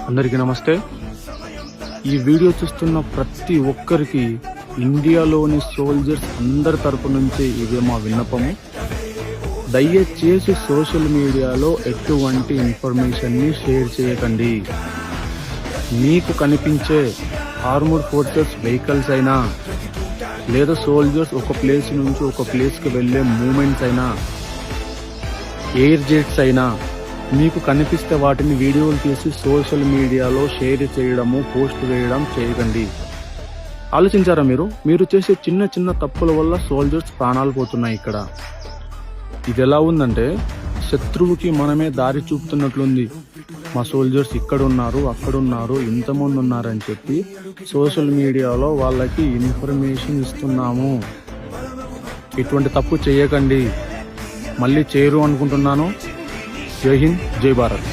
అందరికీ నమస్తే. ఈ వీడియో చూస్తున్న ప్రతి ఒక్కరికి ఇండియాలోని సోల్జర్స్ అందరి తరపు నుంచి ఇదే మా విన్నపము. దయచేసి సోషల్ మీడియాలో ఎటువంటి ఇన్ఫర్మేషన్ని షేర్ చేయకండి. మీకు కనిపించే ఆర్మర్డ్ ఫోర్సెస్ వెహికల్స్ అయినా లేదా సోల్జర్స్ ఒక ప్లేస్ నుంచి ఒక ప్లేస్కి వెళ్ళే మూమెంట్స్ అయినా, ఎయిర్ జెట్స్ అయినా మీకు కనిపిస్తే వాటిని వీడియోలు తీసి సోషల్ మీడియాలో షేర్ చేయడము, పోస్ట్ వేయడం చేయకండి. ఆలోచించారా మీరు చేసే చిన్న చిన్న తప్పుల వల్ల సోల్జర్స్ ప్రాణాలు పోతున్నాయి. ఇక్కడ ఇది ఎలా ఉందంటే శత్రువుకి మనమే దారి చూపుతున్నట్లుంది. మా సోల్జర్స్ ఇక్కడ ఉన్నారు, అక్కడ ఉన్నారు, ఇంతమంది ఉన్నారని చెప్పి సోషల్ మీడియాలో వాళ్ళకి ఇన్ఫర్మేషన్ ఇస్తున్నాము. ఇటువంటి తప్పు చేయకండి, మళ్ళీ చేయరు అనుకుంటున్నాను. జై హింద్, జై భారత్.